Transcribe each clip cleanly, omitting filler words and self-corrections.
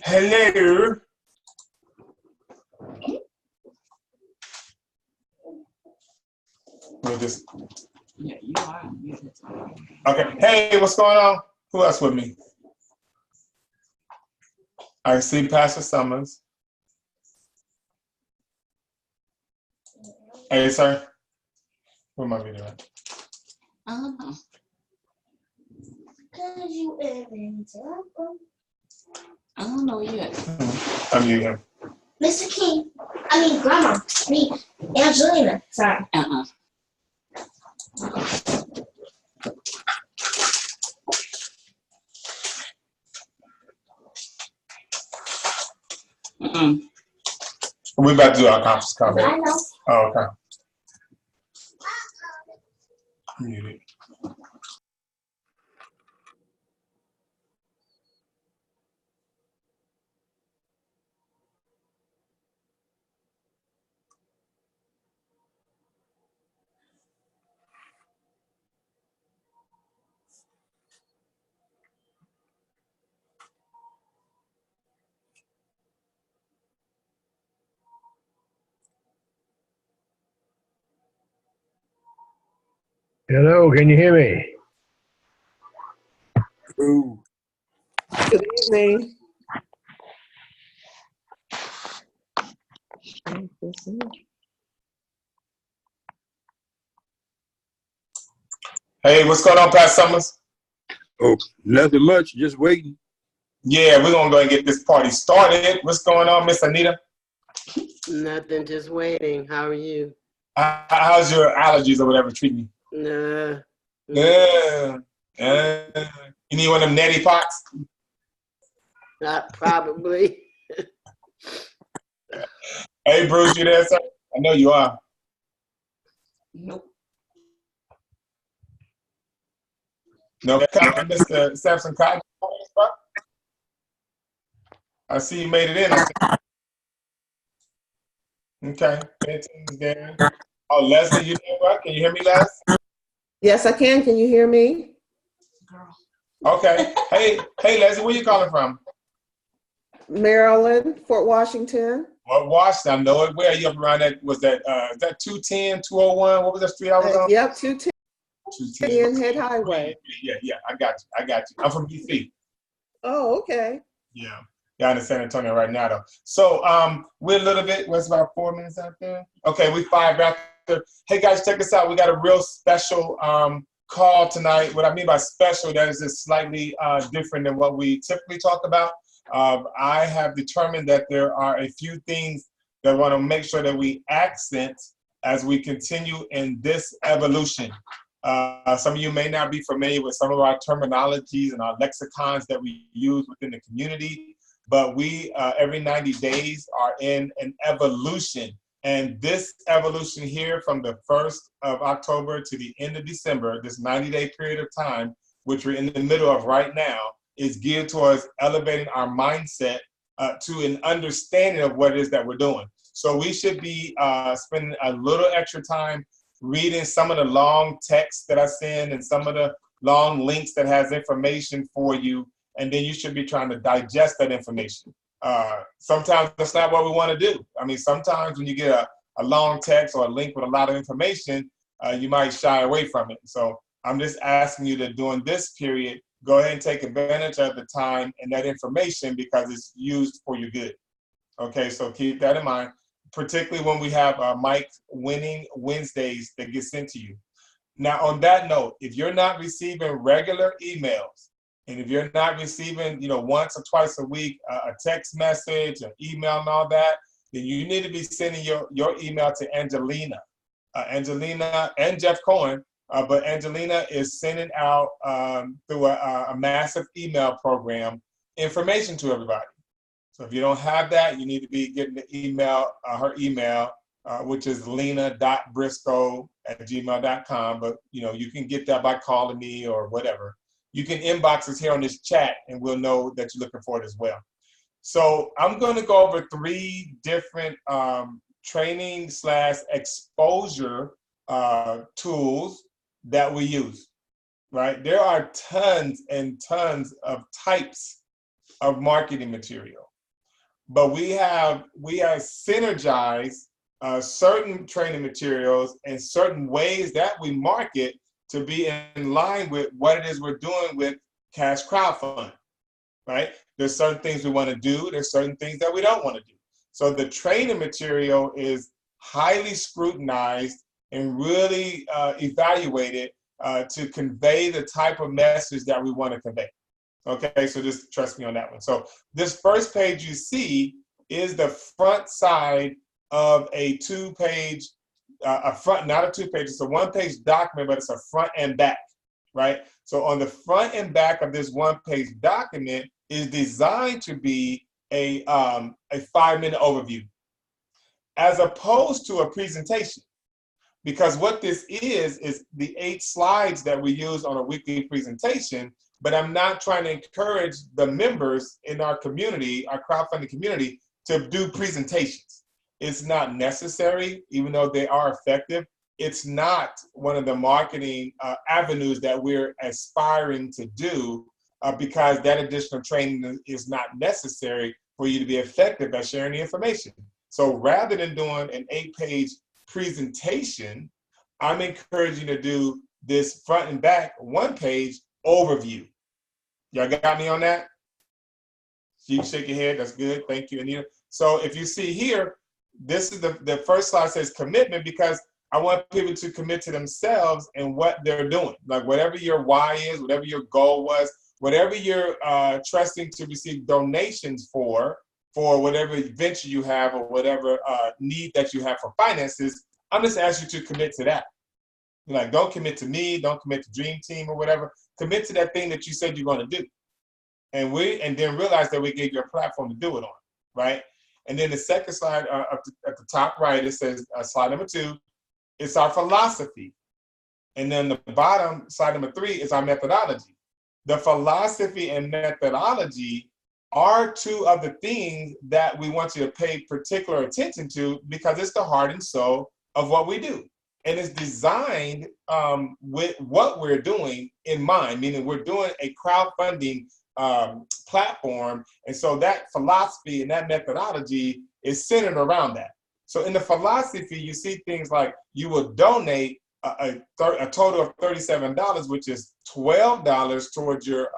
Hello. We'll just. Yeah, you are. Okay. Hey, what's going on? Who else with me? I see Pastor Summers. Hey, sir. Where my video at? I don't know. I don't know yet. I'm you him. Mr. King. Grandma. Angelina. Sorry. We about to do our conference call. I know. Oh, okay. Muted. Hello, can you hear me? Ooh. Good evening. Hey, what's going on, Pastor Summers? Oh, nothing much. Just waiting. Yeah, we're gonna go and get this party started. What's going on, Miss Anita? Nothing, just waiting. How are you? How's your allergies or whatever treating you? Nah. Yeah. You need one of them neti pots? Not probably. Hey, Bruce, you there, sir? I know you are. Nope. No, Mr. Samson Cotton. I see you made it in. Okay. Benton's there. Oh, Leslie, you there, bro? Can you hear me, Les? Yes, I can. Can you hear me? Girl. Okay. Hey, Leslie, where you calling from? Maryland, Fort Washington. Well, Washington. I know it. Where are you up around that? Was that, is that 210, 201? What was that street I was on? Yep, 210 210. Head Highway. Yeah, I got you. I'm from DC. Oh, okay. Yeah. Yeah, I'm in San Antonio right now, though. So we're a little bit, what's about 4 minutes out there? Okay, we 5 after. Hey, guys, check this out. We got a real special call tonight. What I mean by special, that is just slightly different than what we typically talk about. I have determined that there are a few things that I want to make sure that we accent as we continue in this evolution. Some of you may not be familiar with some of our terminologies and our lexicons that we use within the community, but we, every 90 days, are in an evolution. And this evolution here from the 1st of October to the end of December, this 90-day period of time, which we're in the middle of right now, is geared towards elevating our mindset to an understanding of what it is that we're doing. So we should be spending a little extra time reading some of the long texts that I send and some of the long links that has information for you, and then you should be trying to digest that information. Sometimes that's not what we want to do. I mean, sometimes when you get a long text or a link with a lot of information, you might shy away from it. So I'm just asking you to, during this period, go ahead and take advantage of the time and that information because it's used for your good. Okay, so keep that in mind, particularly when we have Mike Winning Wednesdays that get sent to you. Now, on that note, if you're not receiving regular emails, and if you're not receiving, once or twice a week, a text message, an email and all that, then you need to be sending your email to Angelina. Angelina and Jeff Cohen, but Angelina is sending out through a massive email program information to everybody. So if you don't have that, you need to be getting the email, her email, which is lena.briscoe@gmail.com. But you can get that by calling me or whatever. You can inbox us here on this chat and we'll know that you're looking for it as well. So I'm going to go over 3 different training/exposure tools that we use, right? There are tons and tons of types of marketing material. but we have synergized certain training materials and certain ways that we market to be in line with what it is we're doing with Cash Crowdfund, right? There's certain things we want to do. There's certain things that we don't want to do. So the training material is highly scrutinized and really evaluated to convey the type of message that we want to convey. Okay, so just trust me on that one. So this first page you see is the front side of a two-page, not a two-page, it's a one-page document, but it's a front and back, right? So on the front and back of this one-page document is designed to be a 5-minute overview, as opposed to a presentation. Because what this is the 8 slides that we use on a weekly presentation, but I'm not trying to encourage the members in our community, our crowdfunding community, to do presentations. It's not necessary, even though they are effective. It's not one of the marketing avenues that we're aspiring to do because that additional training is not necessary for you to be effective at sharing the information. So rather than doing an 8-page presentation, I'm encouraging you to do this front and back 1-page overview. Y'all got me on that? You shake your head, that's good, thank you, Anita. So if you see here, this is the first slide says commitment, because I want people to commit to themselves and what they're doing. Like whatever your why is, whatever your goal was, whatever you're trusting to receive donations for whatever venture you have or whatever need that you have for finances, I'm just asking you to commit to that. Like, don't commit to me, don't commit to Dream Team or whatever. Commit to that thing that you said you're going to do. And then realize that we gave you a platform to do it on, right? And then the second slide at the top right, it says slide number 2, it's our philosophy. And then the bottom, slide number 3, is our methodology. The philosophy and methodology are 2 of the things that we want you to pay particular attention to, because it's the heart and soul of what we do. And it's designed with what we're doing in mind, meaning we're doing a crowdfunding platform. And so that philosophy and that methodology is centered around that. So in the philosophy, you see things like you will donate a total of $37, which is $12 towards your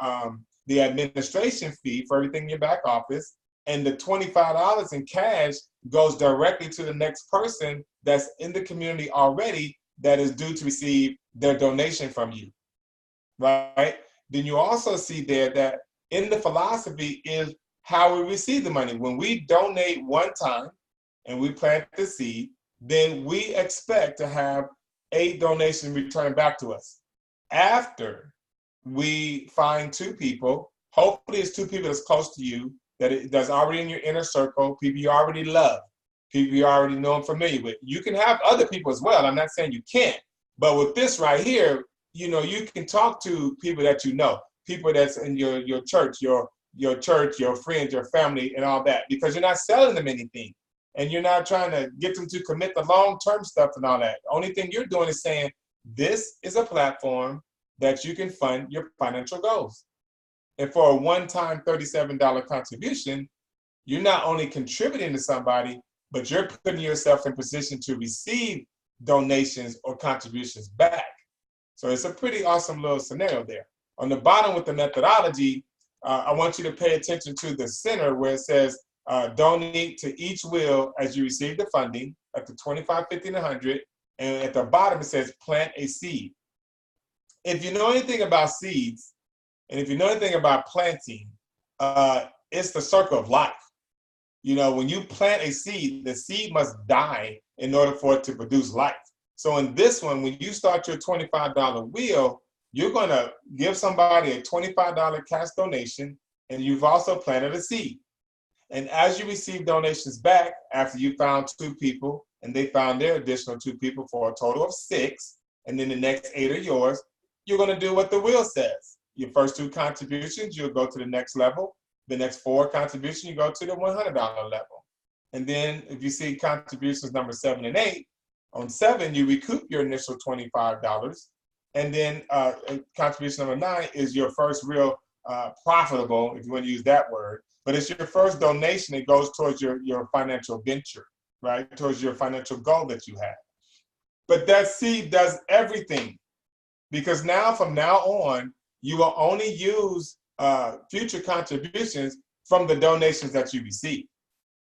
the administration fee for everything in your back office, and the $25 in cash goes directly to the next person that's in the community already that is due to receive their donation from you, right? Then you also see there that in the philosophy is how we receive the money. When we donate one time and we plant the seed, then we expect to have 8 donations returned back to us. After we find 2 people, hopefully it's 2 people that's close to you, that's already in your inner circle, people you already love, people you already know and familiar with. You can have other people as well. I'm not saying you can't, but with this right here, you know, you can talk to people that you know, people that's in your church, your church, your friends, your family, and all that, because you're not selling them anything. And you're not trying to get them to commit the long-term stuff and all that. The only thing you're doing is saying, this is a platform that you can fund your financial goals. And for a one-time $37 contribution, you're not only contributing to somebody, but you're putting yourself in position to receive donations or contributions back. So it's a pretty awesome little scenario there. On the bottom with the methodology, I want you to pay attention to the center where it says, donate to each will as you receive the funding at the 25, 50, and 100. And at the bottom, it says plant a seed. If you know anything about seeds, and if you know anything about planting, it's the circle of life. You know, when you plant a seed, the seed must die in order for it to produce life. So in this one, when you start your $25 wheel, you're going to give somebody a $25 cash donation, and you've also planted a seed. And as you receive donations back, after you found 2 people and they found their additional 2 people for a total of 6, and then the next 8 are yours, you're going to do what the wheel says. Your first 2 contributions, you'll go to the next level. The next 4 contributions, you go to the $100 level. And then if you see contributions number 7 and 8, on 7, you recoup your initial $25. And then contribution number 9 is your first real profitable, if you want to use that word, but it's your first donation that goes towards your financial venture, right? Towards your financial goal that you have. But that seed does everything, because now from now on, you will only use future contributions from the donations that you receive,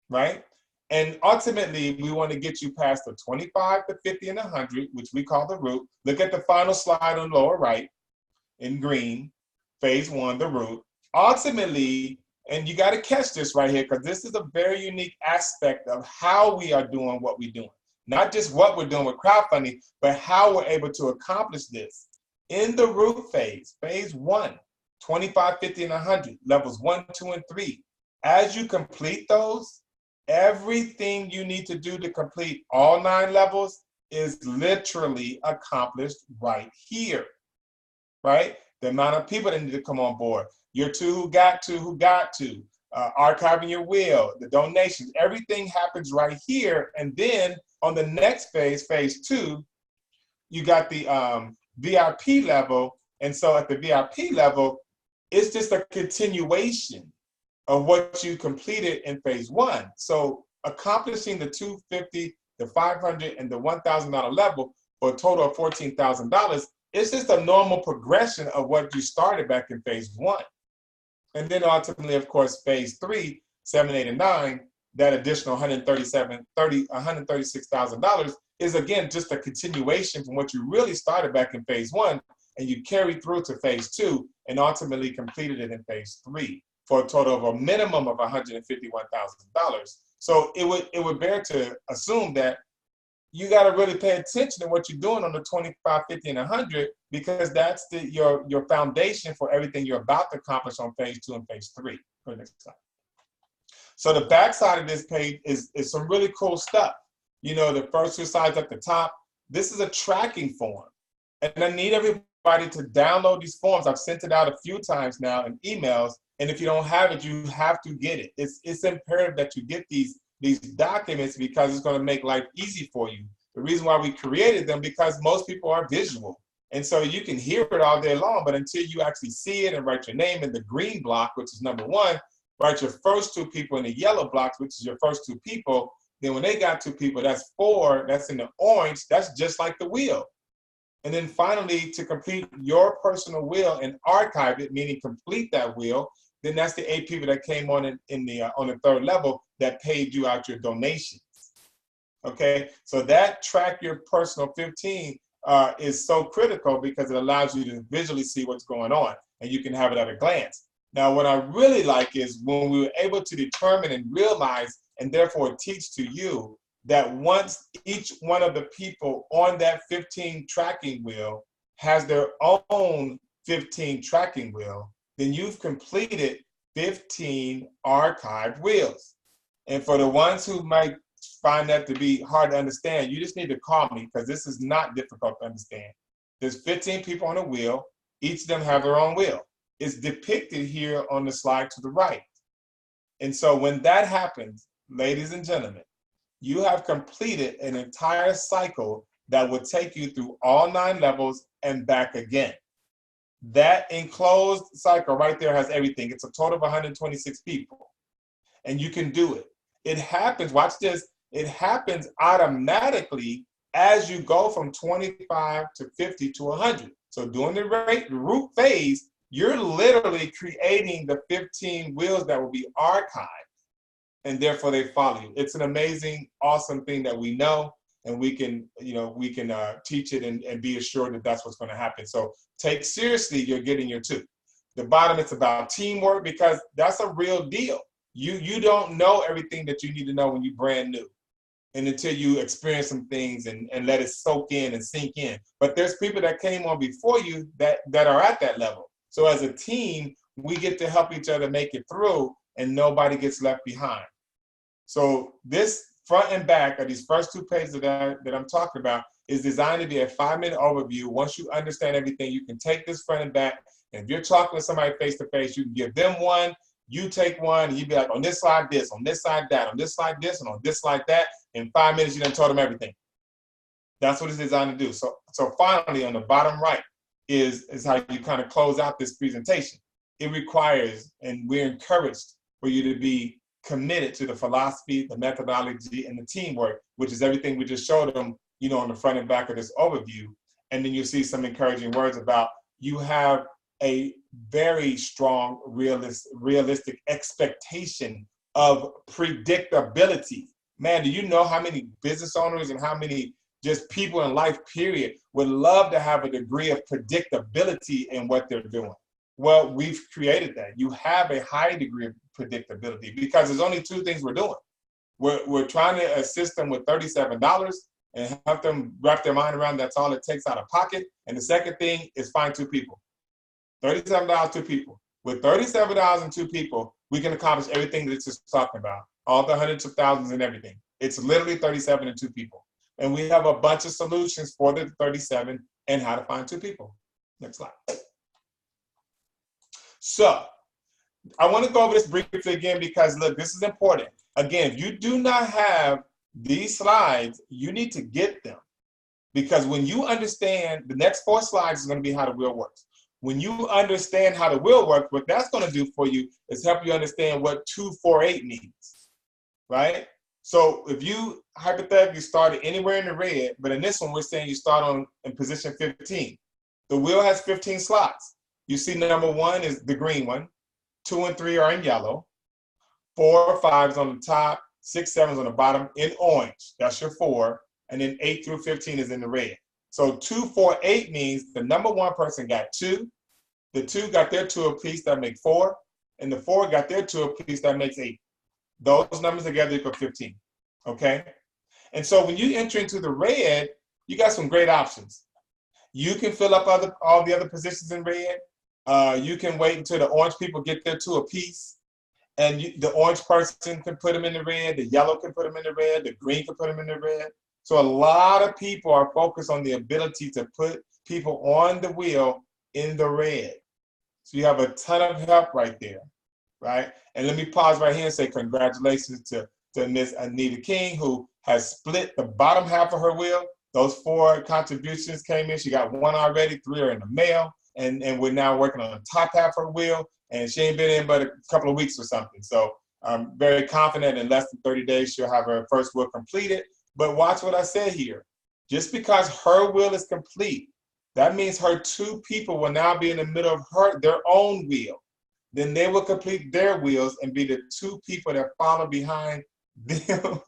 right? And ultimately, we want to get you past the 25, the 50, and 100, which we call the root. Look at the final slide on the lower right in green, phase 1, the root. Ultimately, and you got to catch this right here, because this is a very unique aspect of how we are doing what we're doing. Not just what we're doing with crowdfunding, but how we're able to accomplish this. In the root phase, phase 1, 25, 50, and 100, levels 1, 2, and 3. As you complete those, everything you need to do to complete all 9 levels is literally accomplished right here, right? The amount of people that need to come on board, your 2 who got to, archiving your will, the donations, everything happens right here. And then on the next phase, phase 2, you got the VIP level. And so at the VIP level, it's just a continuation of what you completed in phase 1. So accomplishing the $250, the $500, and the $1,000 level for a total of $14,000, it's just a normal progression of what you started back in phase 1. And then ultimately, of course, phase 3, 7, 8, and 9, that additional $136,000 is again just a continuation from what you really started back in phase 1, and you carried through to phase 2 and ultimately completed it in phase 3 for a total of a minimum of $151,000. So it would bear to assume that you got to really pay attention to what you're doing on the 25, 50, and 100, because that's your foundation for everything you're about to accomplish on phase 2 and phase 3. Go to the next slide. So the back side of this page is some really cool stuff. You know, the first 2 slides at the top, this is a tracking form. And I need everybody to download these forms. I've sent it out a few times now in emails. And if you don't have it, you have to get it. It's imperative that you get these documents, because it's going to make life easy for you. The reason why we created them, because most people are visual. And so you can hear it all day long, but until you actually see it and write your name in the green block, which is number 1, write your first 2 people in the yellow blocks, which is your first 2 people. Then when they got 2 people, that's 4, that's in the orange, that's just like the wheel. And then finally, to complete your personal will and archive it, meaning complete that will, then that's the 8 people that came on on the 3rd level that paid you out your donations. Okay, so that track your personal 15 is so critical, because it allows you to visually see what's going on, and you can have it at a glance. Now, what I really like is when we were able to determine and realize, and therefore teach to you, that once each one of the people on that 15 tracking wheel has their own 15 tracking wheel, then you've completed 15 archived wheels. And for the ones who might find that to be hard to understand, you just need to call me, because this is not difficult to understand. There's 15 people on a wheel. Each of them have their own wheel. It's depicted here on the slide to the right. And so when that happens, ladies and gentlemen, you have completed an entire cycle that will take you through all 9 levels and back again. That enclosed cycle right there has everything. It's a total of 126 people. And you can do it. It happens, watch this, it happens automatically as you go from 25 to 50 to 100. So during the root phase, you're literally creating the 15 wheels that will be archived, and therefore they follow you. It's an amazing, awesome thing that we know, and we can teach it and be assured that that's what's going to happen. So take seriously, you're getting your 2. The bottom, it's about teamwork, because that's a real deal. You don't know everything that you need to know when you're brand new, and until you experience some things and let it soak in and sink in. But there's people that came on before you that are at that level. So as a team, we get to help each other make it through, and nobody gets left behind. So this front and back of these first 2 pages that I'm talking about is designed to be a 5-minute overview. Once you understand everything, you can take this front and back, and if you're talking with somebody face to face, you can give them one, you take one, and you be like, on this slide this, on this side that, on this slide this, and on this slide that. In 5 minutes, you done told them everything. That's what it's designed to do. So finally, on the bottom right is how you kind of close out this presentation. It requires, and we're encouraged for you to be committed to the philosophy, the methodology, and the teamwork, which is everything we just showed them, on the front and back of this overview. And then you see some encouraging words about you have a very strong, realistic expectation of predictability. Man, do you know how many business owners and how many just people in life, period, would love to have a degree of predictability in what they're doing? Well, we've created that. You have a high degree of predictability because there's only two things we're doing. We're trying to assist them with $37 and help them wrap their mind around that's all it takes out of pocket. And the second thing is find two people. $37, two people. With $37 and two people, we can accomplish everything that it's just talking about. All the hundreds of thousands and everything. It's literally 37 and two people. And we have a bunch of solutions for the 37 and how to find two people. Next slide. So I want to go over this briefly again because, look, this is important. Again, if you do not have these slides, you need to get them. Because when you understand, the next 4 slides is going to be how the wheel works. When you understand how the wheel works, what that's going to do for you is help you understand what 248 means, right? So if you hypothetically started anywhere in the red, but in this one, we're saying you start in position 15. The wheel has 15 slots. You see number 1 is the green one, 2 and 3 are in yellow, 4 or 5 is on the top, 6, 7 is on the bottom in orange. That's your 4. And then 8 through 15 is in the red. So 248 means the number 1 person got 2, the 2 got their 2 apiece, that make 4, and the 4 got their 2 apiece, that makes 8. Those numbers together equal 15, okay? And so when you enter into the red, you got some great options. You can fill up all the other positions in red. You can wait until the orange people get their 2 apiece, and the orange person can put them in the red, the yellow can put them in the red, the green can put them in the red. So a lot of people are focused on the ability to put people on the wheel in the red. So you have a ton of help right there, right? And let me pause right here and say congratulations to Miss Anita King, who has split the bottom half of her wheel. Those 4 contributions came in. She got 1 already, 3 are in the mail, and we're now working on the top half of her wheel, and she ain't been in but a couple of weeks or something. So I'm very confident in less than 30 days she'll have her first wheel completed. But watch what I said here. Just because her wheel is complete, that means her 2 people will now be in the middle of their own wheel. Then they will complete their wheels and be the 2 people that follow behind them,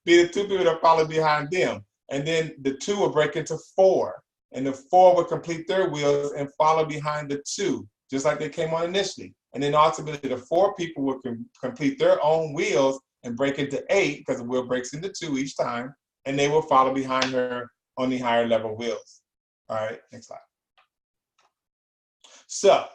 be the 2 people that follow behind them. And then the 2 will break into 4. And the 4 will complete their wheels and follow behind the 2, just like they came on initially. And then ultimately the 4 people will complete their own wheels and break into 8 because the wheel breaks into 2 each time, and they will follow behind her on the higher level wheels. All right, next slide. So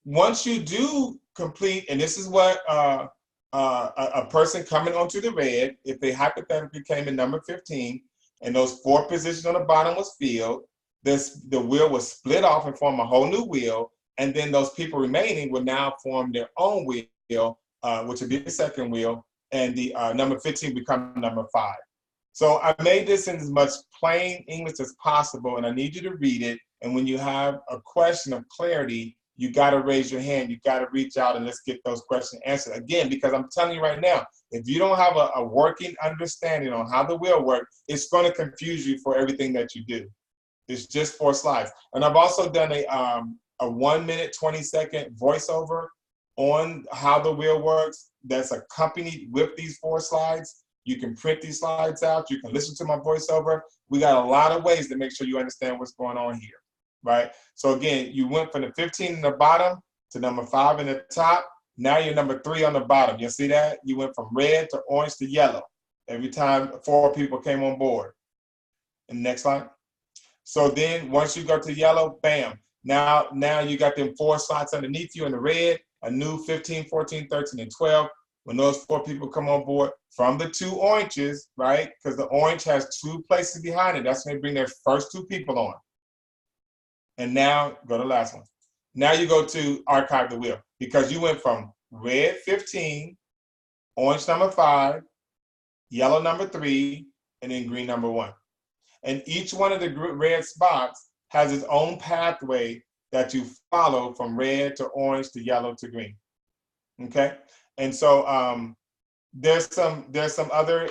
once you do complete, and this is what a person coming onto the red, if they hypothetically came in number 15, and those 4 positions on the bottom was filled, the wheel was split off and form a whole new wheel, and then those people remaining will now form their own wheel, which would be the second wheel, and the number 15 become number 5. So I made this in as much plain English as possible, and I need you to read it. And when you have a question of clarity, you got to raise your hand. You got to reach out and let's get those questions answered. Again, because I'm telling you right now, if you don't have a working understanding on how the wheel works, it's going to confuse you for everything that you do. It's just 4 slides. And I've also done a 1 minute, 20-second voiceover on how the wheel works that's accompanied with these 4 slides. You can print these slides out. You can listen to my voiceover. We got a lot of ways to make sure you understand what's going on here, right? So again, you went from the 15 in the bottom to number 5 in the top. Now you're number 3 on the bottom. You see that? You went from red to orange to yellow every time 4 people came on board. And next slide. So then once you go to yellow, bam. Now you got them 4 slots underneath you in the red, a new 15, 14, 13, and 12. When those 4 people come on board from the 2 oranges, right? Because the orange has 2 places behind it. That's when they bring their first 2 people on. And now, go to the last one. Now you go to archive the wheel because you went from red 15, orange number 5, yellow number 3, and then green number 1. And each one of the red spots has its own pathway that you follow from red to orange to yellow to green. Okay, and so there's some other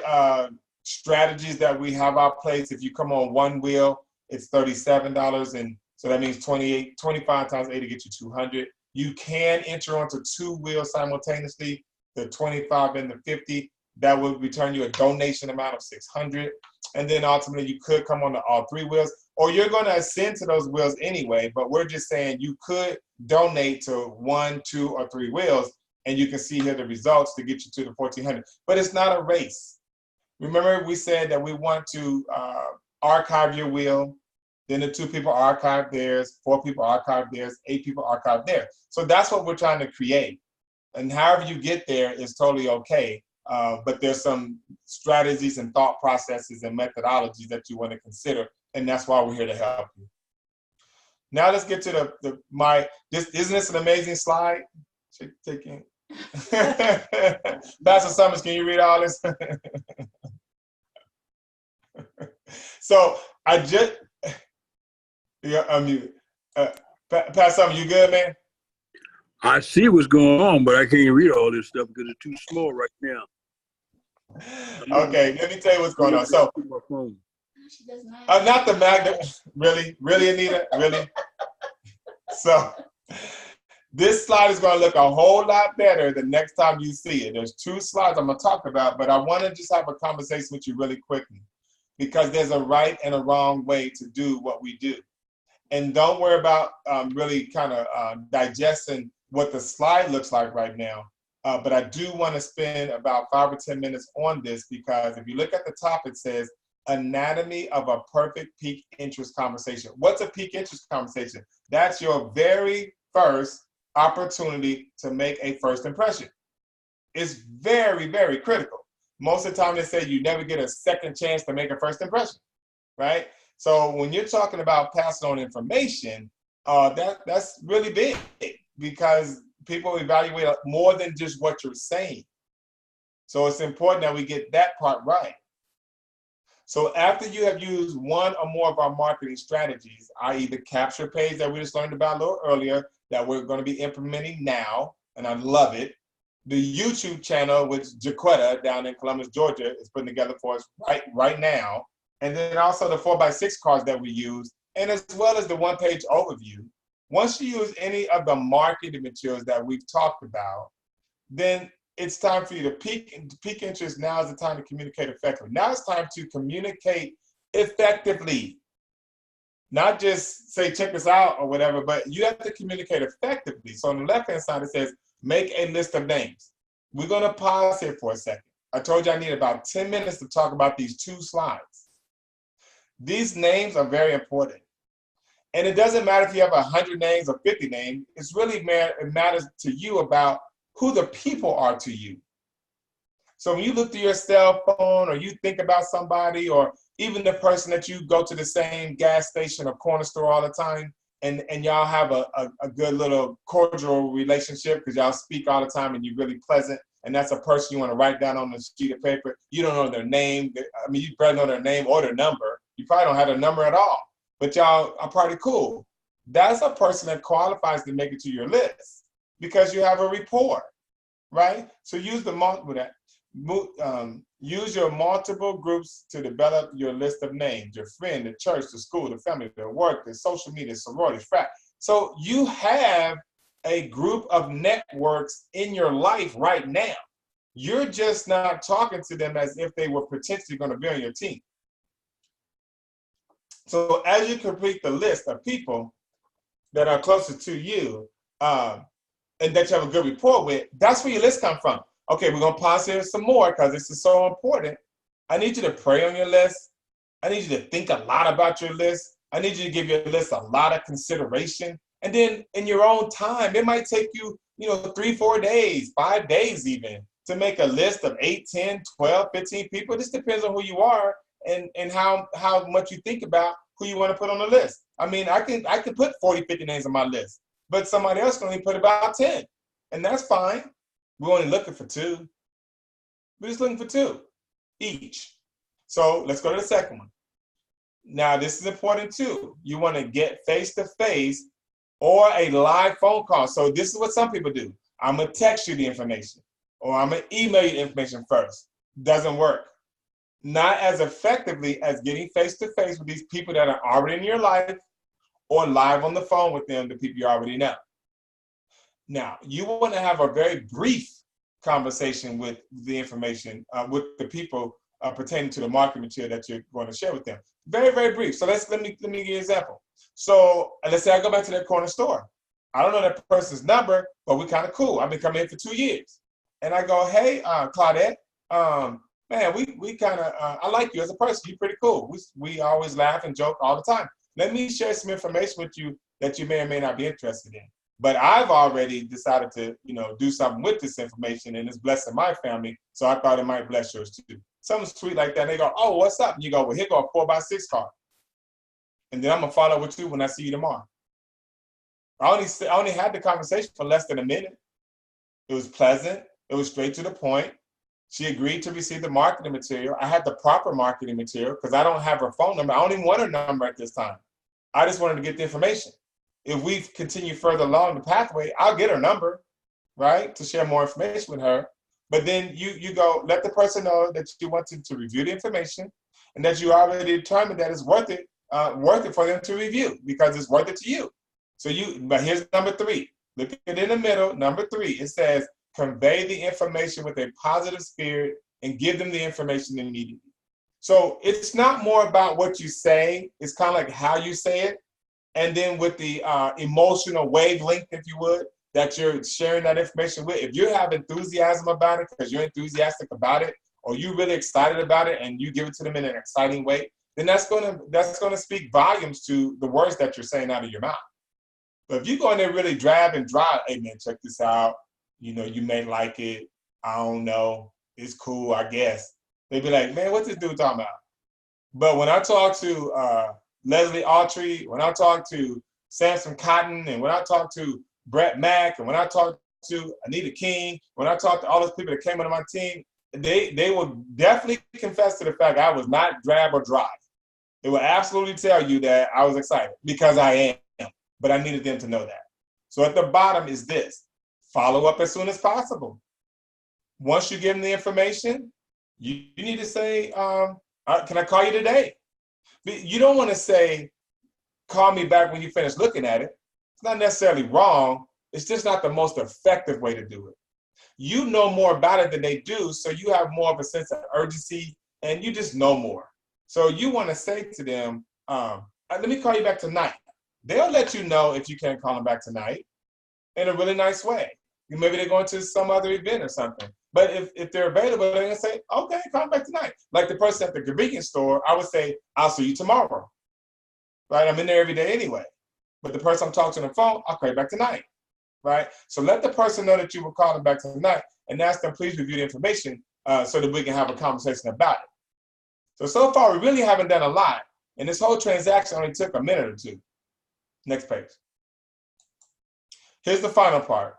strategies that we have our place. If you come on one wheel, it's $37, and so that means 25 times 8 to get you 200. You can enter onto two wheels simultaneously, the 25 and the 50. That will return you a donation amount of 600. And then ultimately you could come on to all three wheels, or you're going to ascend to those wheels anyway, but we're just saying you could donate to 1, 2, or 3 wheels, and you can see here the results to get you to the 1400. But it's not a race. Remember, we said that we want to archive your wheel, then the 2 people archive theirs, 4 people archive theirs, 8 people archive theirs. So that's what we're trying to create. And however you get there is totally okay. But there's some strategies and thought processes and methodologies that you want to consider, and that's why we're here to help you. Now let's get to isn't this an amazing slide? Pastor Summers, can you read all this? So I just, Pastor Summers, you good, man? I see what's going on, but I can't read all this stuff because it's too small right now. Okay, let me tell you what's going on. So, not the magnet. Really, Anita, really. So, this slide is going to look a whole lot better the next time you see it. There's 2 slides I'm going to talk about, but I want to just have a conversation with you really quickly, because there's a right and a wrong way to do what we do. And don't worry about really kind of digesting what the slide looks like right now. But I do want to spend about 5 or 10 minutes on this, because if you look at the top, it says anatomy of a perfect peak interest conversation. What's a peak interest conversation? That's your very first opportunity to make a first impression. It's very, very critical. Most of the time they say you never get a second chance to make a first impression, right? So when you're talking about passing on information, that's really big, because people evaluate more than just what you're saying. So it's important that we get that part right. So after you have used one or more of our marketing strategies, i.e. the capture page that we just learned about a little earlier, that we're going to be implementing now, and I love it. The YouTube channel, which Jaquetta down in Columbus, Georgia, is putting together for us right now. And then also the 4x6 cards that we use, and as well as the one-page overview. Once you use any of the marketing materials that we've talked about, then it's time for you to peak interest. Now is the time to communicate effectively. Now it's time to communicate effectively. Not just say, check this out or whatever, but you have to communicate effectively. So on the left-hand side, it says, make a list of names. We're going to pause here for a second. I told you I need about 10 minutes to talk about these 2 slides. These names are very important. And it doesn't matter if you have 100 names or 50 names. It's really, it matters to you about who the people are to you. So when you look through your cell phone, or you think about somebody, or even the person that you go to the same gas station or corner store all the time, and y'all have a good little cordial relationship because y'all speak all the time and you're really pleasant, and that's a person you want to write down on a sheet of paper. You don't know their name. I mean, you probably know their name or their number. You probably don't have their number at all, but y'all are probably cool. That's a person that qualifies to make it to your list because you have a rapport, right? So use use your multiple groups to develop your list of names: your friend, the church, the school, the family, the work, the social media, sorority, frat. So you have a group of networks in your life right now. You're just not talking to them as if they were potentially going to be on your team. So as you complete the list of people that are closer to you and that you have a good rapport with, that's where your list comes from. Okay, we're going to pause here some more because this is so important. I need you to pray on your list. I need you to think a lot about your list. I need you to give your list a lot of consideration. And then in your own time, it might take you, 3, 4 days, 5 days even, to make a list of 8, 10, 12, 15 people. This depends on who you are and how much you think about who you want to put on the list. I mean, I can put 40, 50 names on my list, but somebody else can only put about 10. And that's fine. We're only looking for 2. We're just looking for 2 each. So let's go to the second one. Now, this is important too. You want to get face-to-face or a live phone call. So this is what some people do. I'm gonna text you the information, or I'm gonna email you the information first. Doesn't work. Not as effectively as getting face to face with these people that are already in your life, or live on the phone with them, the people you already know. Now, you want to have a very brief conversation with the information, with the people pertaining to the marketing material that you're going to share with them. Very, very brief. So let me give you an example. So let's say I go back to that corner store. I don't know that person's number, but we're kind of cool. I've been coming in for 2 years. And I go, hey, Claudette, man, we kind of, I like you as a person. You're pretty cool. We always laugh and joke all the time. Let me share some information with you that you may or may not be interested in. But I've already decided to, do something with this information, and it's blessing my family. So I thought it might bless yours too. Something sweet like that. And they go, oh, what's up? And you go, well, here go a 4x6 card. And then I'm gonna follow with you when I see you tomorrow. I only had the conversation for less than a minute. It was pleasant. It was straight to the point. She agreed to receive the marketing material. I had the proper marketing material because I don't have her phone number. I don't even want her number at this time. I just wanted to get the information. If we continue further along the pathway, I'll get her number, right, to share more information with her. But then you go, let the person know that you want to review the information and that you already determined that it's worth it for them to review because it's worth it to you. But here's number 3. Look at it in the middle, number 3. It says, convey the information with a positive spirit and give them the information immediately. So it's not more about what you say. It's kind of like how you say it. And then with the emotional wavelength, if you would, that you're sharing that information with. If you have enthusiasm about it because you're enthusiastic about it, or you're really excited about it and you give it to them in an exciting way, then that's gonna speak volumes to the words that you're saying out of your mouth. But if you go in there really drab and dry, hey man, check this out. You may like it. I don't know. It's cool, I guess. They'd be like, man, what's this dude talking about? But when I talk to Leslie Autry, when I talk to Samson Cotton, and when I talk to Brett Mack, and when I talk to Anita King, when I talk to all those people that came onto my team, they will definitely confess to the fact I was not drab or dry. They will absolutely tell you that I was excited because I am, but I needed them to know that. So at the bottom is this: follow up as soon as possible. Once you give them the information, you need to say, can I call you today? You don't want to say, call me back when you finish looking at it. It's not necessarily wrong. It's just not the most effective way to do it. You know more about it than they do, so you have more of a sense of urgency, and you just know more. So you want to say to them, let me call you back tonight. They'll let you know if you can't call them back tonight in a really nice way. Maybe they're going to some other event or something. But if they're available, they're going to say, okay, call back tonight. Like the person at the convenience store, I would say, I'll see you tomorrow. Right? I'm in there every day anyway. But the person I'm talking to on the phone, I'll call you back tonight. Right? So let the person know that you will call them back tonight and ask them, please review the information so that we can have a conversation about it. So far, we really haven't done a lot. And this whole transaction only took a minute or 2. Next page. Here's the final part.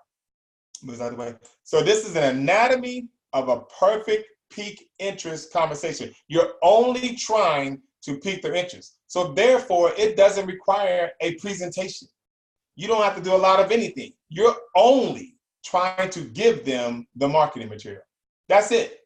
Moves out of the way. So this is an anatomy of a perfect pique interest conversation. You're only trying to pique their interest. So therefore, it doesn't require a presentation. You don't have to do a lot of anything. You're only trying to give them the marketing material. That's it.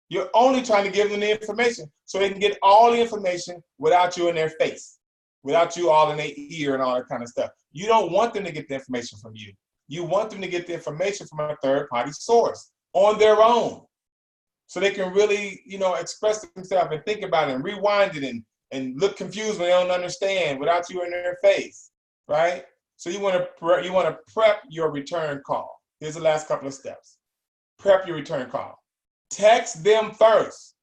You're only trying to give them the information so they can get all the information without you in their face, without you all in their ear and all that kind of stuff. You don't want them to get the information from you. You want them to get the information from a third-party source on their own so they can really, express themselves and think about it and rewind it and look confused when they don't understand without you in their face, right? So you want to prep your return call. Here's the last couple of steps. Prep your return call. Text them first.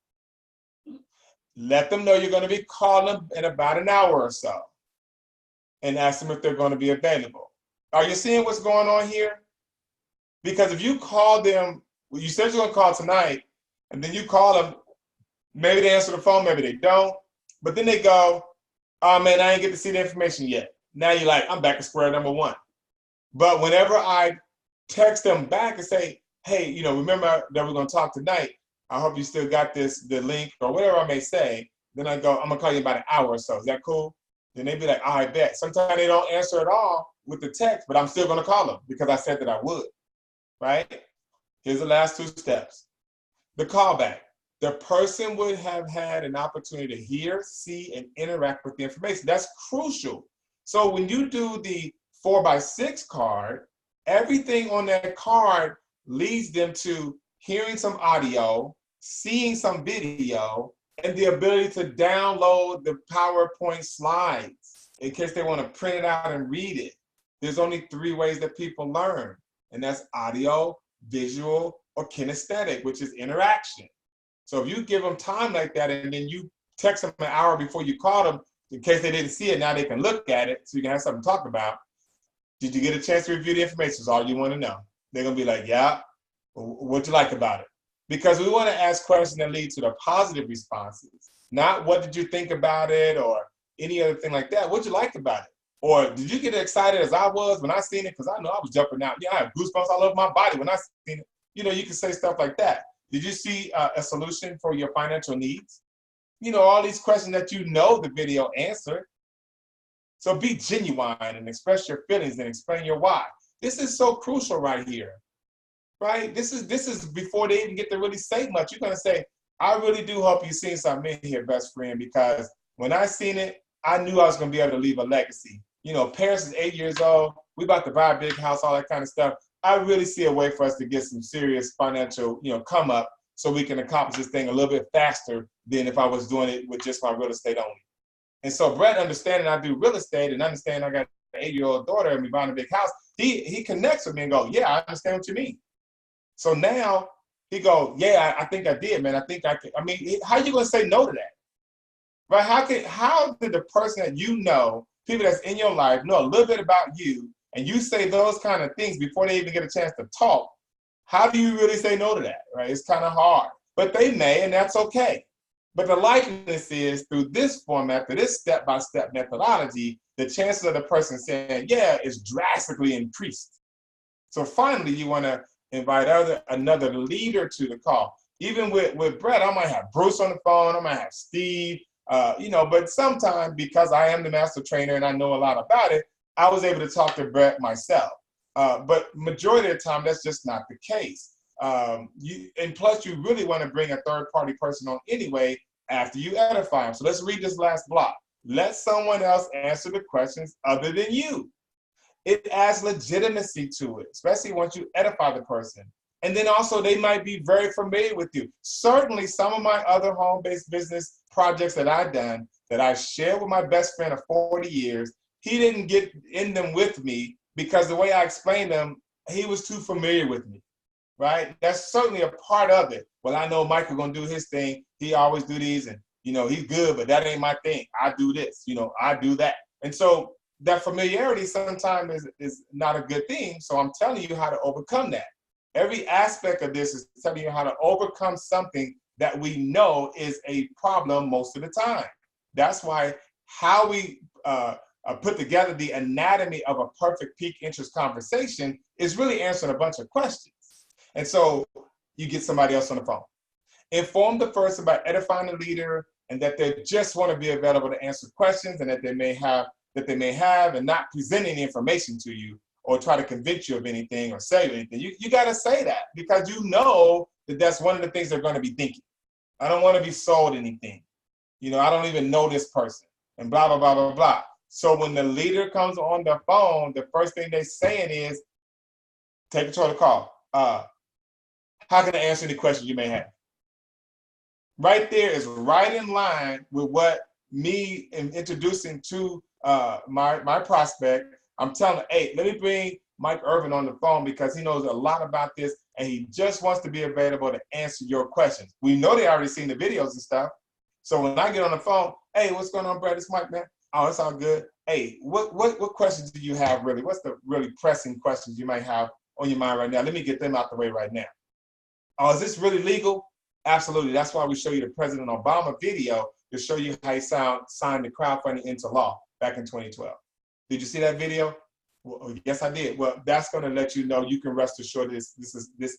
Let them know you're going to be calling them in about an hour or so and ask them if they're going to be available. Are you seeing what's going on here? Because if you call them, you said you're going to call tonight, and then you call them, maybe they answer the phone, maybe they don't, but then they go, oh man, I didn't get to see the information yet. Now you're like, I'm back at square number 1. But whenever I text them back and say, hey, remember that we're going to talk tonight. I hope you still got the link or whatever I may say. Then I go, I'm going to call you about an hour or so. Is that cool? Then they'd be like, I bet. Sometimes they don't answer at all with the text, but I'm still going to call them because I said that I would. right? Here's the last 2 steps. The callback. The person would have had an opportunity to hear, see, and interact with the information. That's crucial. So when you do the 4x6 card, everything on that card leads them to hearing some audio, seeing some video, and the ability to download the PowerPoint slides in case they want to print it out and read it. There's only 3 ways that people learn, and that's audio, visual, or kinesthetic, which is interaction. So if you give them time like that and then you text them an hour before you call them, in case they didn't see it, now they can look at it so you can have something to talk about. Did you get a chance to review the information? Is all you want to know. They're going to be like, yeah, what'd you like about it? Because we want to ask questions that lead to the positive responses, not what did you think about it or any other thing like that. What'd you like about it? Or did you get excited as I was when I seen it? Because I know I was jumping out. Yeah, I have goosebumps all over my body when I seen it. You know, you can say stuff like that. Did you see a solution for your financial needs? You know, all these questions that you know the video answered. So be genuine and express your feelings and explain your why. This is so crucial right here, right? This is before they even get to really say much. You're gonna say, I really do hope you seen something in here, best friend, because when I seen it, I knew I was gonna be able to leave a legacy. You know, Paris is 8 years old. We about to buy a big house, all that kind of stuff. I really see a way for us to get some serious financial, come up so we can accomplish this thing a little bit faster than if I was doing it with just my real estate only. And so Brett, understanding I do real estate and understanding I got an 8-year-old daughter and we buying a big house, he connects with me and go, yeah, I understand what you mean. So now he go, yeah, I think I did, man. I think I could. I mean, how you gonna say no to that? Right? How did the person that you know, people that's in your life, know a little bit about you, and you say those kind of things before they even get a chance to talk? How do you really say no to that, right? It's kind of hard, but they may, and that's okay. But the likeliness is through this format, through this step-by-step methodology, the chances of the person saying, yeah, is drastically increased. So finally, you want to invite another leader to the call. Even with Brett, I might have Bruce on the phone, I might have Steve, but sometimes because I am the master trainer and I know a lot about it, I was able to talk to Brett myself. But majority of the time, that's just not the case. And plus, you really want to bring a third-party person on anyway after you edify them. So let's read this last block. Let someone else answer the questions other than you. It adds legitimacy to it, especially once you edify the person. And then also, they might be very familiar with you. Certainly, some of my other home-based business projects that I've done, that I shared with my best friend of 40 years, he didn't get in them with me because the way I explained them, he was too familiar with me, right? That's certainly a part of it. Well, I know Michael gonna do his thing. He always do these, and he's good, but that ain't my thing. I do this, I do that. And so that familiarity sometimes is not a good thing. So I'm telling you how to overcome that. Every aspect of this is telling you how to overcome something that we know is a problem most of the time. That's why how we put together the anatomy of a perfect peak interest conversation is really answering a bunch of questions. And so you get somebody else on the phone. Inform the person by edifying the leader and that they just want to be available to answer questions and that they may have and not present any information to you or try to convince you of anything or say anything. You got to say that because you know that that's one of the things they're going to be thinking. I don't want to be sold anything. I don't even know this person and blah, blah, blah, blah, blah. So when the leader comes on the phone, the first thing they're saying is, take control of the call. How can I answer any questions you may have? Right there is right in line with what me introducing to my prospect. I'm telling them, hey, let me bring Mike Irvin on the phone because he knows a lot about this and he just wants to be available to answer your questions. We know they already seen the videos and stuff. So when I get on the phone, hey, what's going on, Brad? It's Mike, man. Oh, it's all good. Hey, what questions do you have really? What's the really pressing questions you might have on your mind right now? Let me get them out the way right now. Oh, is this really legal? Absolutely. That's why we show you the President Obama video to show you how he signed the crowdfunding into law back in 2012. Did you see that video? Well, yes, I did. Well, that's going to let you know you can rest assured this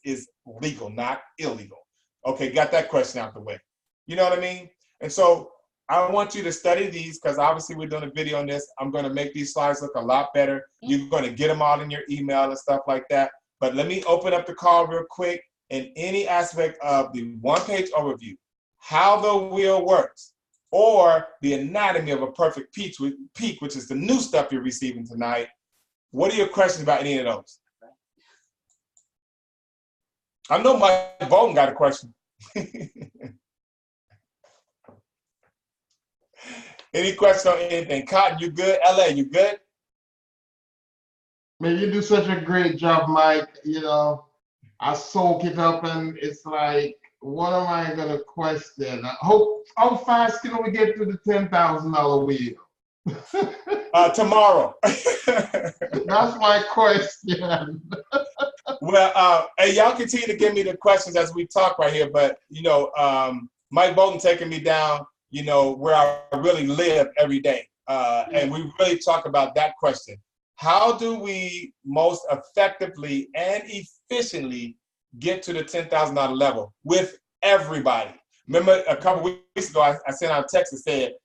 is legal, not illegal. Okay, got that question out the way. You know what I mean? And so I want you to study these because obviously we're doing a video on this. I'm going to make these slides look a lot better. You're going to get them all in your email and stuff like that. But let me open up the call real quick. In any aspect of the one-page overview, how the wheel works, or the anatomy of a perfect peak, which is the new stuff you're receiving tonight. What are your questions about any of those? I know Mike Bolton got a question. Any question on anything? Cotton, you good? LA, you good? Man, you do such a great job, Mike. You know, I soak it up, and it's like, what am I gonna question? How fast can we get to the $10,000 wheel? Tomorrow. That's my question. Well, hey, y'all continue to give me the questions as we talk right here, but Mike Bolton taking me down, where I really live every day. And we really talk about that question. How do we most effectively and efficiently get to the $10,000 level with everybody? Remember a couple weeks ago, I sent out a text that said,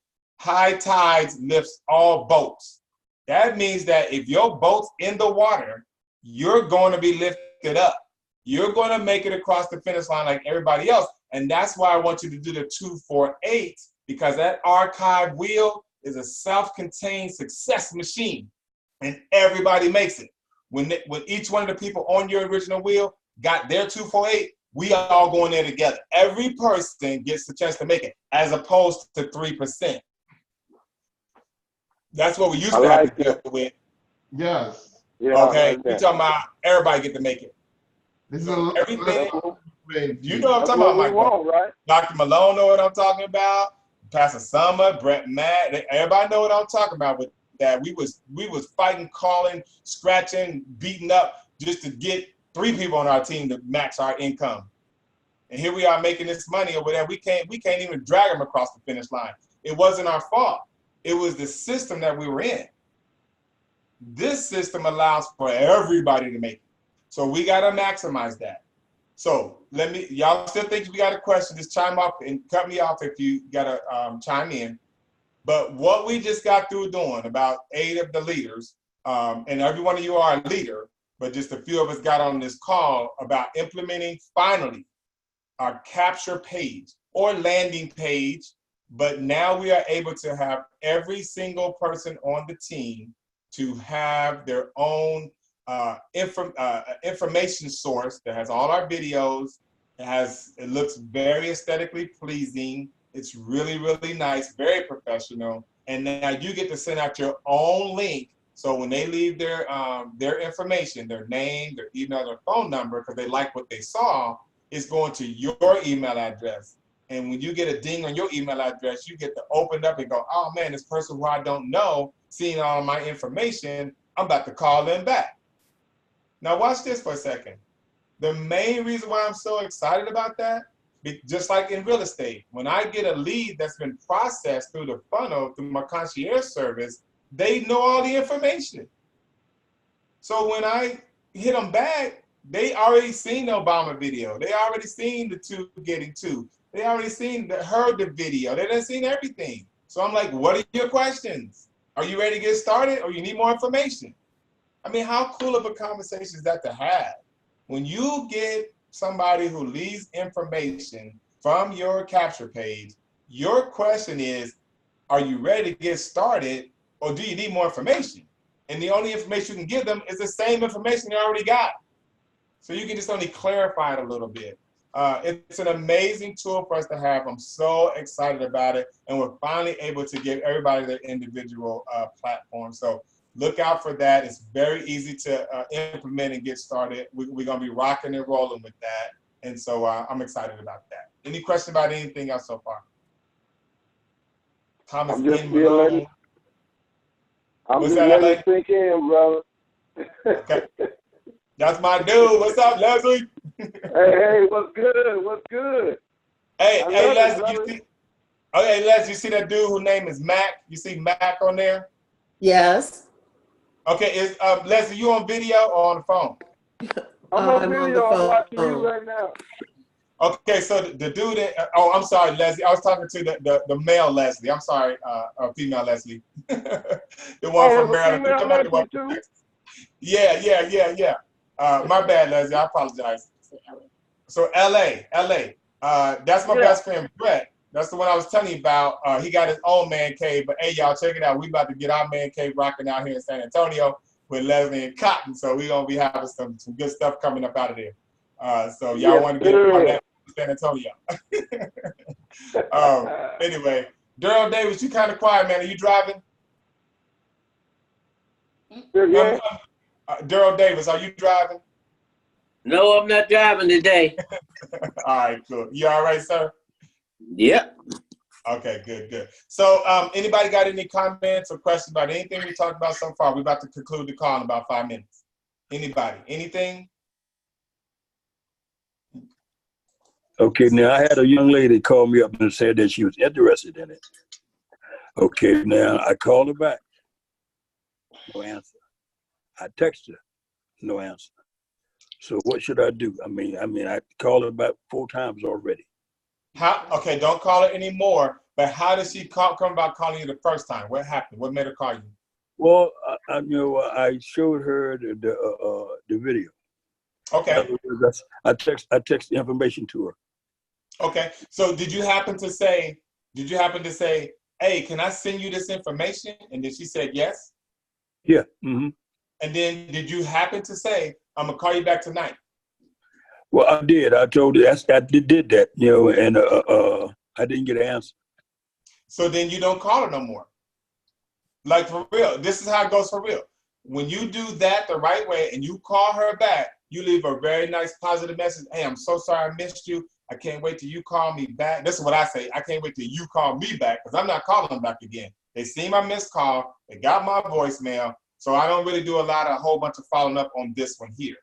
high tides lifts all boats. That means that if your boat's in the water, you're going to be lifted up. You're going to make it across the finish line like everybody else. And that's why I want you to do the 248, because that archive wheel is a self-contained success machine. And everybody makes it. When each one of the people on your original wheel got their 248, we are all going there together. Every person gets the chance to make it, as opposed to 3%. That's what we used to have to deal with. Yes. Yeah, Okay, like we that. talking about everybody get to make it. This is So everything, you know what I'm That's talking what about, we Mike. want, right? Dr. Malone know what I'm talking about. Pastor Summer, Brett Matt, everybody know what I'm talking about with that. We was fighting, calling, scratching, beating up just to get 3 people on our team to match our income. And here we are making this money over there. We can't even drag them across the finish line. It wasn't our fault. It was the system that we were in. This system allows for everybody to make it. So we got to maximize that. So y'all still think we got a question, just chime up and cut me off if you got to chime in. But what we just got through doing, about 8 of the leaders, and every one of you are a leader, but just a few of us got on this call about implementing finally our capture page or landing page. But now we are able to have every single person on the team to have their own information source that has all our videos. It looks very aesthetically pleasing. It's really, really nice, very professional. And now you get to send out your own link. So when they leave their information, their name, their email, their phone number, because they like what they saw, it's going to your email address. And when you get a ding on your email address, you get to open up and go, oh man, this person who I don't know, seeing all my information, I'm about to call them back. Now watch this for a second. The main reason why I'm so excited about that, just like in real estate, when I get a lead that's been processed through the funnel, through my concierge service, they know all the information. So when I hit them back, they already seen the Obama video. They already seen the 2 getting 2. They already heard the video. They done seen everything. So I'm like, what are your questions? Are you ready to get started, or you need more information? I mean, how cool of a conversation is that to have? When you get somebody who leaves information from your capture page, your question is, are you ready to get started, or do you need more information? And the only information you can give them is the same information they already got. So you can just only clarify it a little bit. It's an amazing tool for us to have. I'm so excited about it. And we're finally able to give everybody their individual platform. So look out for that. It's very easy to implement and get started. We're going to be rocking and rolling with that. And so I'm excited about that. Any question about anything else so far? Thomas I'm just N. still Malone. letting, I'm What's just that, letting LA? it sink in, brother. Okay. That's my dude. What's up, Leslie? Hey, what's good? What's good? Hey, I hey, love it, Leslie, brother. you see? Oh, hey, Leslie, you see that dude whose name is Mac? You see Mac on there? Yes, Okay, is Leslie, you on video or on the phone? I'm on I'm on video. the I'm watching phone. you right now. Okay, so the dude that, oh, I'm sorry, Leslie. I was talking to the male Leslie. I'm sorry, female Leslie. The one Oh, from it's a Maryland. female Come back to Leslie one from too? Texas. Yeah. My bad, Leslie. I apologize. So LA. That's my best friend, Brett. That's the one I was telling you about. He got his own man cave. But hey, y'all, check it out. We about to get our man cave rocking out here in San Antonio with Leslie and Cotton. So we gonna be having some good stuff coming up out of there. So y'all want to get a part of that in San Antonio. Anyway, Daryl Davis, you kind of quiet, man. Are you driving? Daryl Davis, are you driving? No, I'm not driving today. All right, cool. You all right, sir? Yep. Okay, good. So anybody got any comments or questions about anything we talked about so far? We're about to conclude the call in about 5 minutes. Anybody? Anything? Okay, now I had a young lady call me up and said that she was interested in it. Okay, now I called her back. No answer. I texted her. No answer. So what should I do? I mean, I called her about 4 times already. Okay, don't call her anymore. But how did she come about calling you the first time? What happened? What made her call you? Well, I showed her the video. Okay. I text the information to her. Okay. So did you happen to say, hey, can I send you this information? And then she said yes? Yeah. Mm-hmm. And then did you happen to say, I'm gonna call you back tonight? Well, I did. I told her I did that, and I didn't get an answer. So then you don't call her no more. Like, for real. This is how it goes for real. When you do that the right way and you call her back, you leave a very nice positive message. Hey, I'm so sorry I missed you. I can't wait till you call me back. This is what I say. I can't wait till you call me back because I'm not calling them back again. They see my missed call. They got my voicemail. So I don't really do a whole bunch of following up on this one here.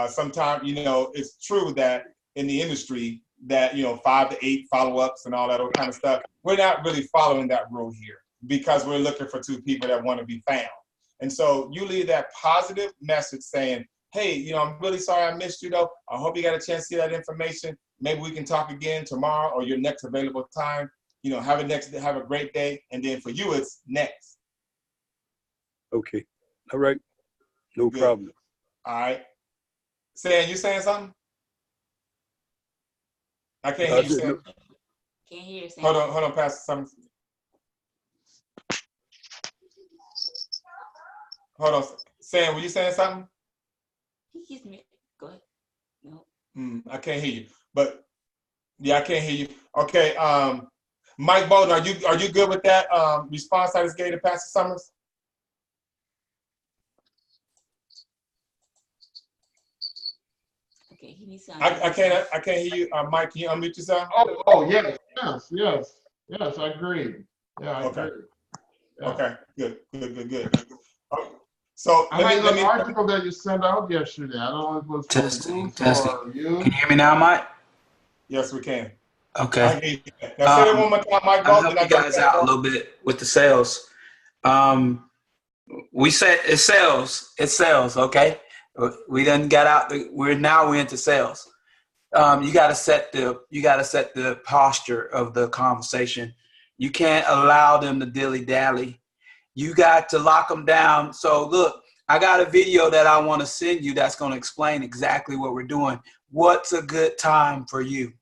Sometimes, it's true that in the industry that, 5 to 8 follow-ups and all that old kind of stuff, we're not really following that rule here because we're looking for 2 people that want to be found. And so you leave that positive message saying, hey, I'm really sorry I missed you though. I hope you got a chance to see that information. Maybe we can talk again tomorrow or your next available time. Have a great day. And then for you, it's next. Okay. All right. No Good. problem. All right. Sam, you saying something? I can't hear you, Sam. Can't hear you, Sam. Hold on, Pastor. Something. Hold on. Sam, were you saying something? He's me. Go ahead. No. I can't hear you. But yeah, I can't hear you. Okay. Mike Bowden, are you good with that response I just gave to Pastor Summers? Okay, he needs to. I can't hear you, Mike. Can you unmute yourself? Oh, yes, I agree. Yeah, I Okay. agree. Yeah. Okay, good. So I like the article that you sent out yesterday. I don't know if it was Testing. for you. Can you hear me now, Mike? Yes, we can. Okay. I hear you. Now say that one more time, Mike. I'll help you guys out a little bit with the sales. We said it's sales. It's sales. Okay. We then got out. We're into sales. You got to set the posture of the conversation. You can't allow them to dilly dally. You got to lock them down. So look, I got a video that I want to send you that's going to explain exactly what we're doing. What's a good time for you?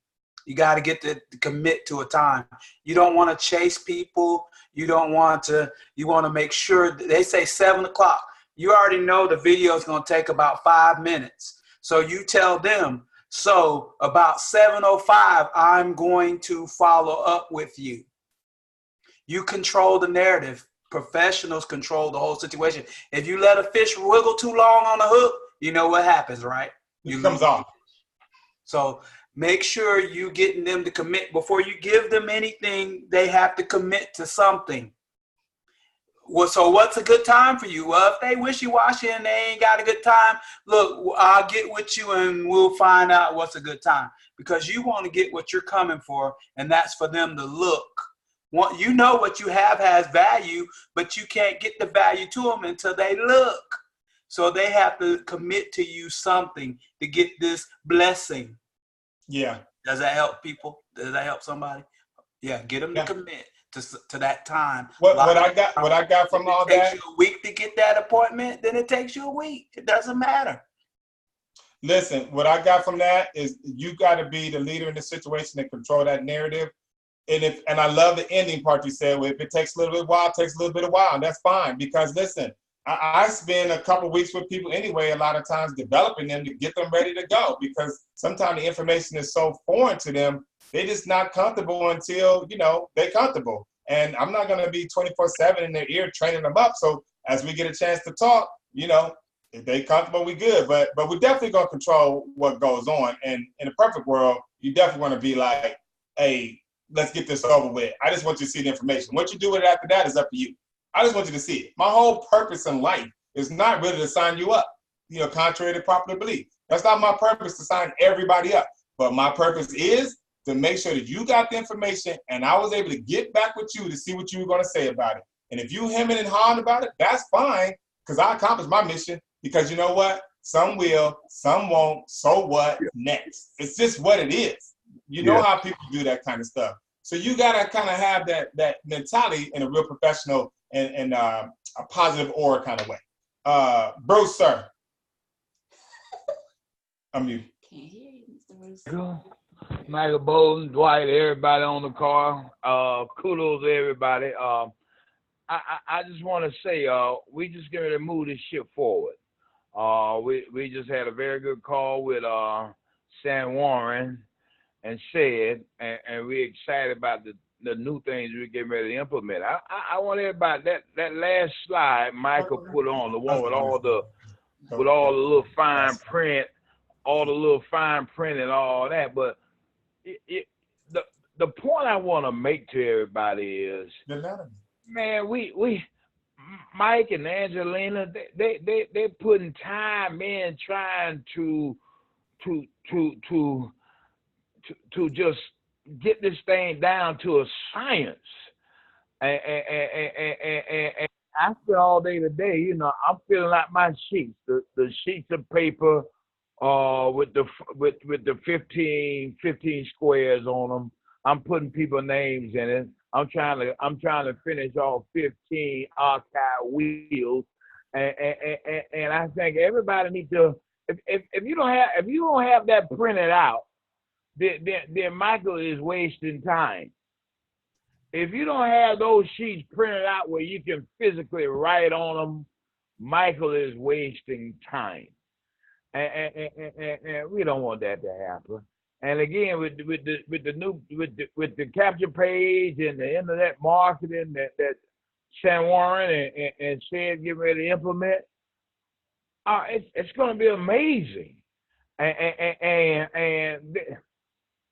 You got to get to commit to a time. You don't want to chase people. You want to make sure they say 7 o'clock. You already know the video is going to take about 5 minutes. So you tell them, so about 7:05, I'm going to follow up with you. You control the narrative. Professionals control the whole situation. If you let a fish wiggle too long on the hook, you know what happens, right? It comes off. So make sure you getting them to commit. Before you give them anything, they have to commit to something. Well, so what's a good time for you? Well, if they wishy-washy and they ain't got a good time, look, I'll get with you and we'll find out what's a good time. Because you want to get what you're coming for, and that's for them to look. You know what you have has value, but you can't get the value to them until they look. So they have to commit to you something to get this blessing. Yeah. Does that help people? Does that help somebody? Yeah, get them to commit to that time. What I got from all that. It takes you a week to get that appointment, then it takes you a week. It doesn't matter. Listen, what I got from that is you got to be the leader in the situation and control that narrative. And I love the ending part you said. If it takes a little bit of while, it takes a little bit of while, and that's fine. Because listen, I spend a couple weeks with people anyway, a lot of times developing them to get them ready to go. Because sometimes the information is so foreign to them, they're just not comfortable until, they're comfortable. And I'm not going to be 24/7 in their ear training them up. So as we get a chance to talk, if they comfortable, we good. But we're definitely going to control what goes on. And in a perfect world, you definitely want to be like, hey, let's get this over with. I just want you to see the information. What you do with it after that is up to you. I just want you to see it. My whole purpose in life is not really to sign you up, contrary to popular belief. That's not my purpose, to sign everybody up. But my purpose is to make sure that you got the information and I was able to get back with you to see what you were going to say about it. And if you hemming and hawing about it, that's fine, because I accomplished my mission. Because you know what? Some will, some won't. So what? Next. It's just what it is. You know how people do that kind of stuff. So you got to kind of have that mentality in a real professional and a positive aura kind of way. Bruce, sir. I'm you. Can't hear you, Mr. Bruce. Michael Bolden, Dwight, everybody on the call. Kudos to everybody. I just want to say, we just going to move this ship forward. We just had a very good call with Sam Warren and said, and we're excited about the new things we're getting ready to implement. I want everybody, that last slide Michael put on, the one with all the little fine print, and all that. But the point I want to make to everybody is, man, we Mike and Angelina, they putting time in trying to just get this thing down to a science. And I feel all day today, I'm feeling like my sheets, the sheets of paper with the 15 squares on them. I'm putting people's names in it. I'm trying to finish all 15 archive wheels, and I think everybody needs to. If you don't have that printed out, then Michael is wasting time. If you don't have those sheets printed out where you can physically write on them, Michael is wasting time, and we don't want that to happen. And again, with the capture page and the internet marketing that Sam Warren and Sid get ready to implement, it's going to be amazing. And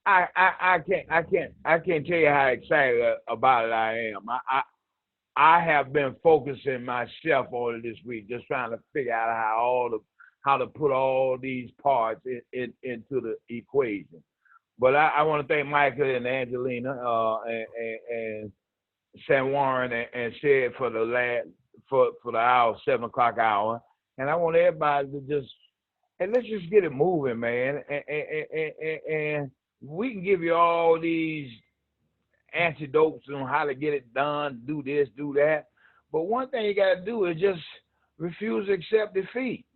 I can't tell you how excited about it I am. I have been focusing myself on it this week, just trying to figure out how to put all these parts into the equation. But I want to thank Michael and Angelina and Sam Warren and Sid for the hour, 7 o'clock hour. And I want everybody to let's just get it moving, man. And we can give you all these antidotes on how to get it done, do this, do that. But one thing you got to do is just refuse to accept defeat.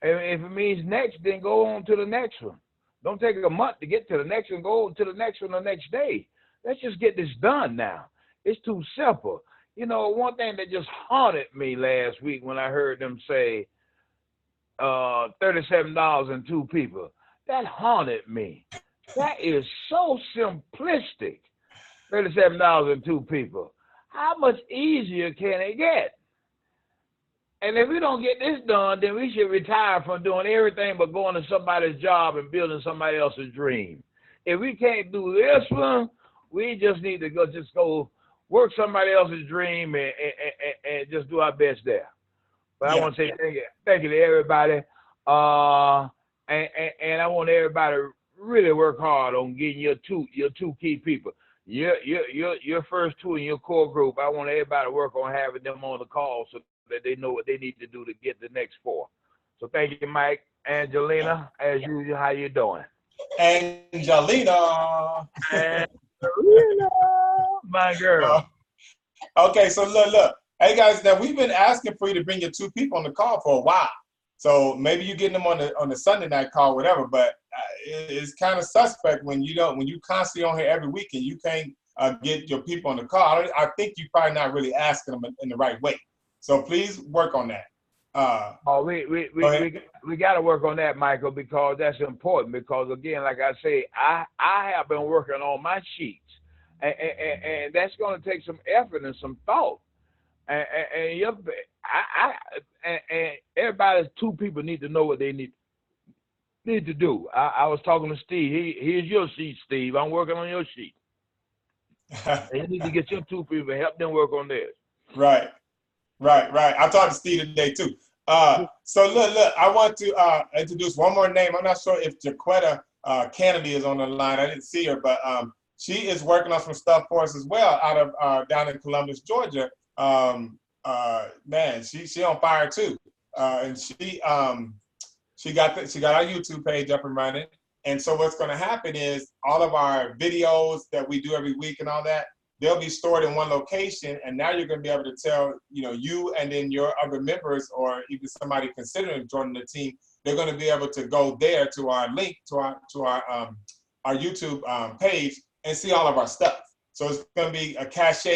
If it means next, then go on to the next one. Don't take a month to get to the next one. Go to the next one the next day. Let's just get this done now. It's too simple. One thing that just haunted me last week when I heard them say $37 and 2 people. That haunted me. That is so simplistic. $37 and 2 people. How much easier can it get? And if we don't get this done, then we should retire from doing everything but going to somebody's job and building somebody else's dream. If we can't do this one, we just need to go work somebody else's dream and just do our best there. But I want to say thank you to everybody. And I want everybody to really work hard on getting your two key people. Your first 2 in your core group. I want everybody to work on having them on the call so that they know what they need to do to get the next 4. So thank you, Mike. Angelina, as usual, how you doing? Angelina, my girl. Okay, so look. Hey guys, now we've been asking for you to bring your 2 people on the call for a while. So maybe you're getting them on the Sunday night call, whatever. But it's kind of suspect when you constantly on here every week and you can't get your people on the call. I think you're probably not really asking them in the right way. So please work on that. We got to work on that, Michael, because that's important. Because again, like I say, I have been working on my sheets, and that's going to take some effort and some thought. And everybody, two people need to know what they need to do. I was talking to Steve. Here's your sheet, Steve. I'm working on your sheet. You need to get your two people, help them work on theirs. Right. I talked to Steve today too. So look, I want to introduce one more name. I'm not sure if Jaquetta Kennedy is on the line. I didn't see her, but she is working on some stuff for us as well out of down in Columbus, Georgia. Man, she on fire too. And she got our YouTube page up and running. And so what's going to happen is all of our videos that we do every week and all that, they'll be stored in one location. And now you're going to be able to tell, you and then your other members or even somebody considering joining the team, they're going to be able to go there to our link to our YouTube page and see all of our stuff. So it's going to be a cached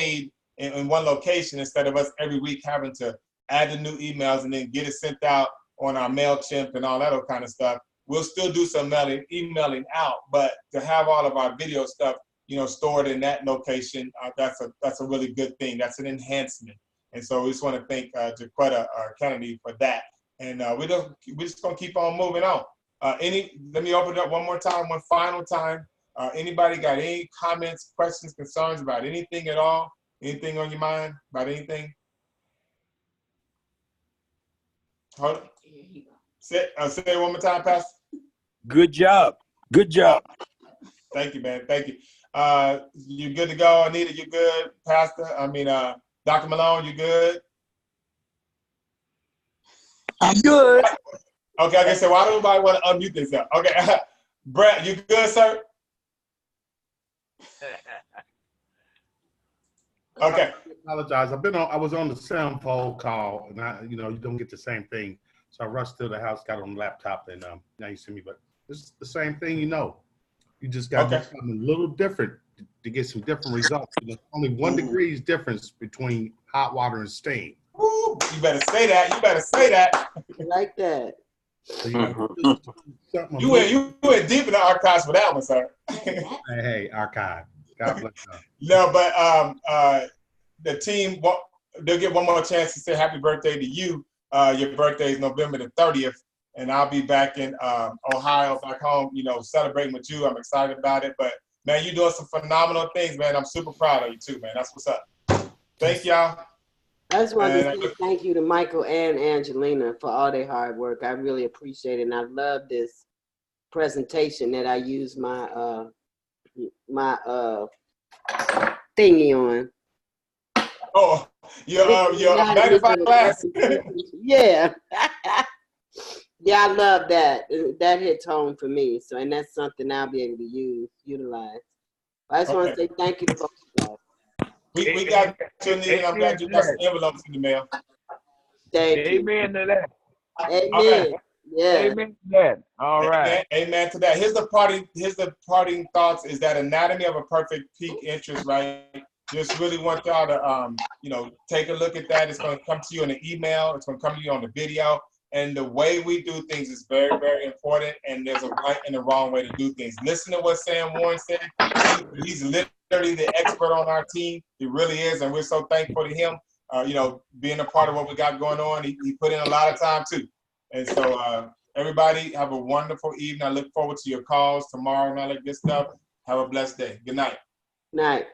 in one location instead of us every week having to add the new emails and then get it sent out on our MailChimp and all that kind of stuff. We'll still do some emailing out, but to have all of our video stuff, stored in that location, that's a really good thing. That's an enhancement. And so we just want to thank Jaquetta Kennedy for that. And we're just gonna keep on moving on. Let me open it up one more time, one final time. Anybody got any comments, questions, concerns about anything at all? Anything on your mind about anything? Hold on. Say it one more time, Pastor. Good job. Thank you, man. Thank you. You good to go, Anita? You good, Pastor? Dr. Malone, you good? I'm good. Okay, like I said, why don't everybody want to unmute themselves? Okay, Brett, you good, sir? Okay. I apologize. I was on the sample call, and you don't get the same thing. So I rushed to the house, got on the laptop, and now you see me. But it's the same thing, You just got to do something a little different to get some different results. Only 1 degree's difference between hot water and steam. Ooh, you better say that. I like that. So you went deep in the archives for that one, sir. Hey, archive. God bless you. No, but the team, they'll get one more chance to say happy birthday to you. Your birthday is November the 30th, and I'll be back in Ohio, back home, celebrating with you. I'm excited about it. But, man, you're doing some phenomenal things, man. I'm super proud of you, too, man. That's what's up. Thank y'all. I just wanted to say thank you to Michael and Angelina for all their hard work. I really appreciate it, and I love this presentation that I use my thingy on. Oh, your magnifying glass. Yeah. Yeah, I love that. That hits home for me. So, and that's something I'll be able to utilize. I just want to say thank you to both of you. We got you, and I'm glad you got some envelopes in the mail. Thank you. Amen to that. Amen. Okay. Yeah. Amen to that. All right. Amen to that. Here's the parting thoughts is that anatomy of a perfect peak interest, right? Just really want y'all to, take a look at that. It's going to come to you in an email. It's going to come to you on the video. And the way we do things is very, very important. And there's a right and a wrong way to do things. Listen to what Sam Warren said. He's literally the expert on our team. He really is. And we're so thankful to him, being a part of what we got going on. He put in a lot of time, too. And so everybody have a wonderful evening. I look forward to your calls tomorrow and all that good stuff. Have a blessed day. Good night. Night.